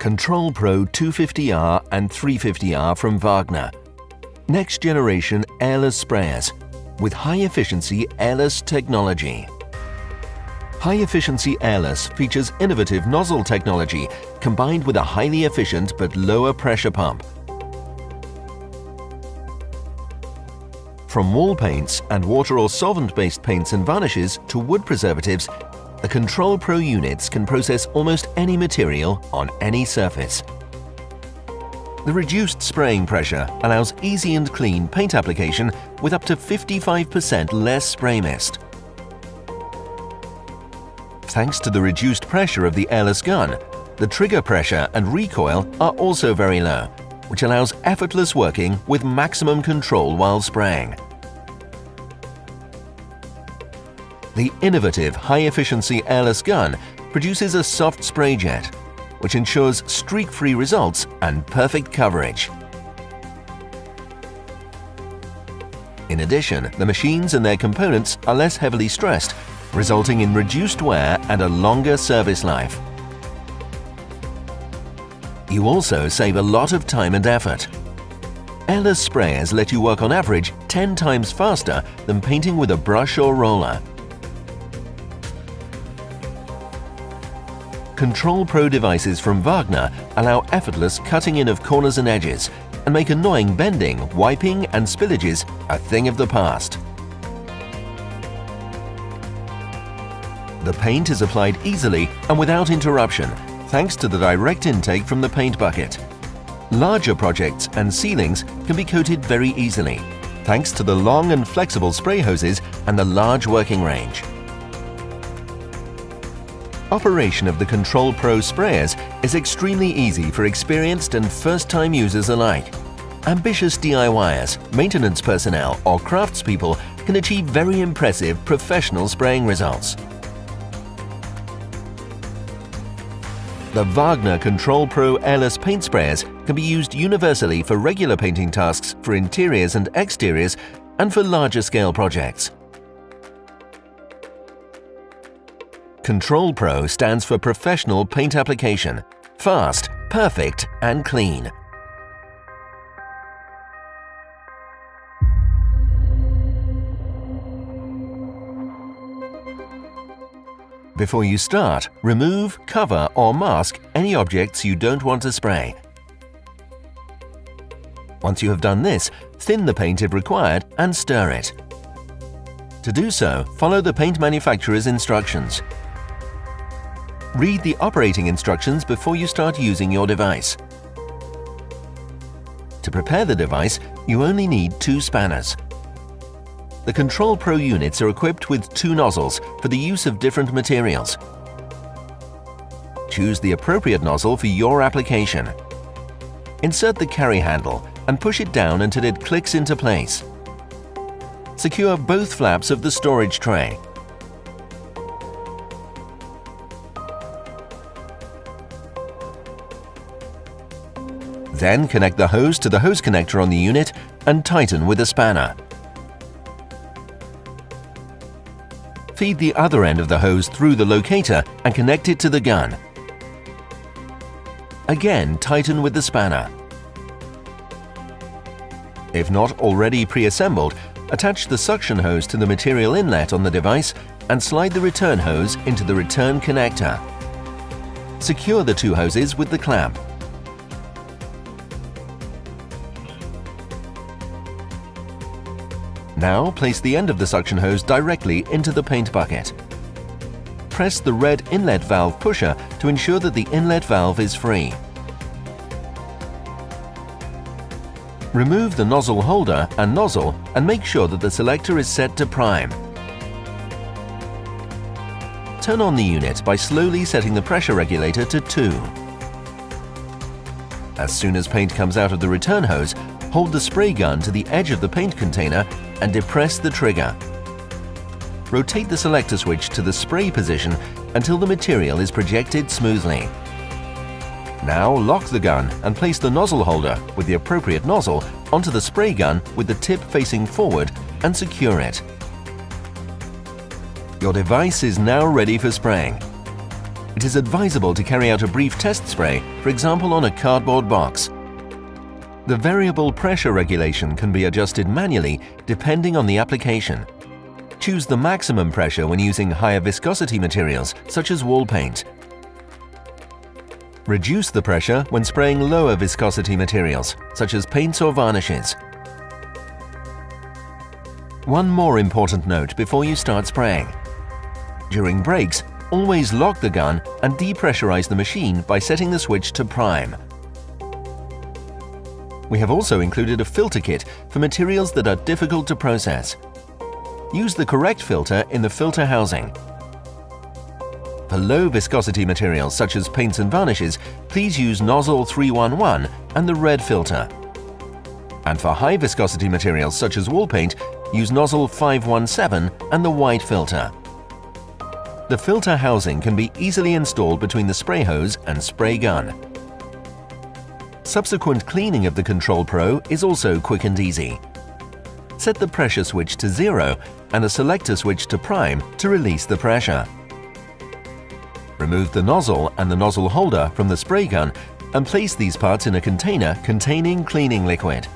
Control Pro 250R and 350R from WAGNER. Next generation airless sprayers with high-efficiency airless technology. High-efficiency airless features innovative nozzle technology combined with a highly efficient but lower pressure pump. From wall paints and water or solvent-based paints and varnishes to wood preservatives, the Control Pro units can process almost any material on any surface. The reduced spraying pressure allows easy and clean paint application with up to 55% less spray mist. Thanks to the reduced pressure of the airless gun, the trigger pressure and recoil are also very low, which allows effortless working with maximum control while spraying. The innovative high-efficiency airless gun produces a soft spray jet, which ensures streak-free results and perfect coverage. In addition, the machines and their components are less heavily stressed, resulting in reduced wear and a longer service life. You also save a lot of time and effort. Airless sprayers let you work on average 10 times faster than painting with a brush or roller. Control Pro devices from WAGNER allow effortless cutting in of corners and edges and make annoying bending, wiping and spillages a thing of the past. The paint is applied easily and without interruption thanks to the direct intake from the paint bucket. Larger projects and ceilings can be coated very easily thanks to the long and flexible spray hoses and the large working range. Operation of the Control Pro sprayers is extremely easy for experienced and first-time users alike. Ambitious DIYers, maintenance personnel or craftspeople can achieve very impressive professional spraying results. The WAGNER Control Pro airless paint sprayers can be used universally for regular painting tasks for interiors and exteriors and for larger scale projects. Control Pro stands for professional paint application, fast, perfect and clean. Before you start, remove, cover or mask any objects you don't want to spray. Once you have done this, thin the paint if required and stir it. To do so, follow the paint manufacturer's instructions. Read the operating instructions before you start using your device. To prepare the device, you only need 2 spanners. The Control Pro units are equipped with 2 nozzles for the use of different materials. Choose the appropriate nozzle for your application. Insert the carry handle and push it down until it clicks into place. Secure both flaps of the storage tray. Then connect the hose to the hose connector on the unit and tighten with a spanner. Feed the other end of the hose through the locator and connect it to the gun. Again, tighten with the spanner. If not already pre-assembled, attach the suction hose to the material inlet on the device and slide the return hose into the return connector. Secure the 2 hoses with the clamp. Now place the end of the suction hose directly into the paint bucket. Press the red inlet valve pusher to ensure that the inlet valve is free. Remove the nozzle holder and nozzle and make sure that the selector is set to prime. Turn on the unit by slowly setting the pressure regulator to 2. As soon as paint comes out of the return hose, hold the spray gun to the edge of the paint container and depress the trigger. Rotate the selector switch to the spray position until the material is projected smoothly. Now lock the gun and place the nozzle holder with the appropriate nozzle onto the spray gun with the tip facing forward and secure it. Your device is now ready for spraying. it is advisable to carry out a brief test spray, for example on a cardboard box. The variable pressure regulation can be adjusted manually depending on the application. Choose the maximum pressure when using higher viscosity materials such as wall paint. Reduce the pressure when spraying lower viscosity materials such as paints or varnishes. One more important note before you start spraying. During breaks, always lock the gun and depressurize the machine by setting the switch to prime. We have also included a filter kit for materials that are difficult to process. Use the correct filter in the filter housing. For low viscosity materials such as paints and varnishes, please use nozzle 311 and the red filter. And for high viscosity materials such as wall paint, use nozzle 517 and the white filter. The filter housing can be easily installed between the spray hose and spray gun. Subsequent cleaning of the Control Pro is also quick and easy. Set the pressure switch to 0 and the selector switch to prime to release the pressure. Remove the nozzle and the nozzle holder from the spray gun and place these parts in a container containing cleaning liquid.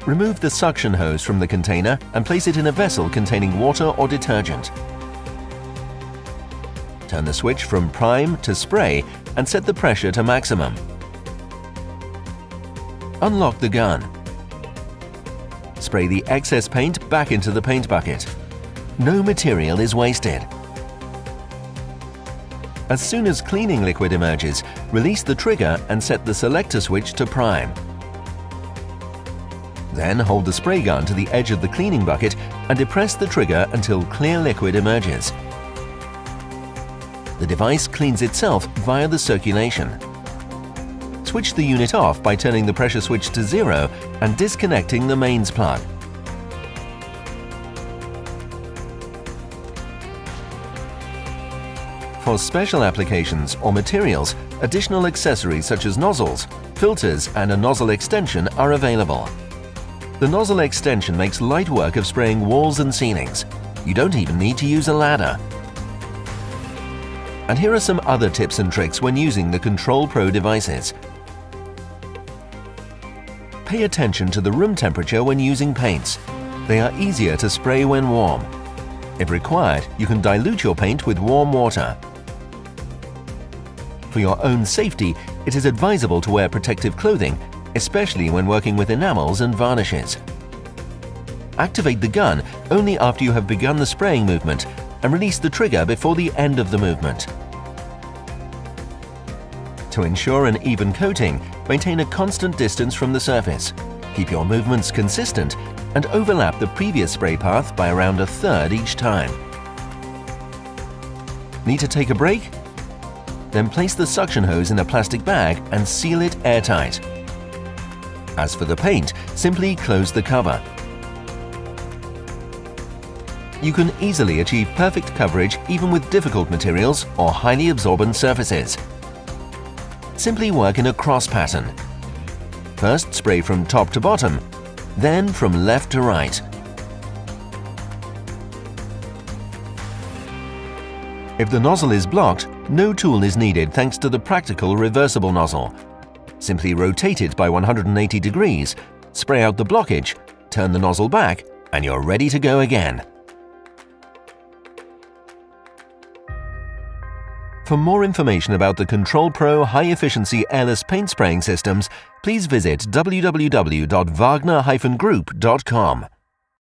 Remove the suction hose from the container and place it in a vessel containing water or detergent. Turn the switch from prime to spray and set the pressure to maximum. Unlock the gun. Spray the excess paint back into the paint bucket. No material is wasted. As soon as cleaning liquid emerges, release the trigger and set the selector switch to prime. Then hold the spray gun to the edge of the cleaning bucket and depress the trigger until clear liquid emerges. The device cleans itself via the circulation. Switch the unit off by turning the pressure switch to 0 and disconnecting the mains plug. For special applications or materials, additional accessories such as nozzles, filters and a nozzle extension are available. The nozzle extension makes light work of spraying walls and ceilings. You don't even need to use a ladder. And here are some other tips and tricks when using the Control Pro devices. Pay attention to the room temperature when using paints. They are easier to spray when warm. If required, you can dilute your paint with warm water. For your own safety, it is advisable to wear protective clothing, especially when working with enamels and varnishes. Activate the gun only after you have begun the spraying movement and release the trigger before the end of the movement. To ensure an even coating, maintain a constant distance from the surface. Keep your movements consistent and overlap the previous spray path by around 1/3 each time. Need to take a break? Then place the suction hose in a plastic bag and seal it airtight. As for the paint, simply close the cover. You can easily achieve perfect coverage even with difficult materials or highly absorbent surfaces. Simply work in a cross pattern. First spray from top to bottom, then from left to right. If the nozzle is blocked, no tool is needed thanks to the practical reversible nozzle. Simply rotate it by 180 degrees, spray out the blockage, turn the nozzle back, and you're ready to go again. For more information about the Control Pro high-efficiency airless paint spraying systems, please visit www.wagner-group.com.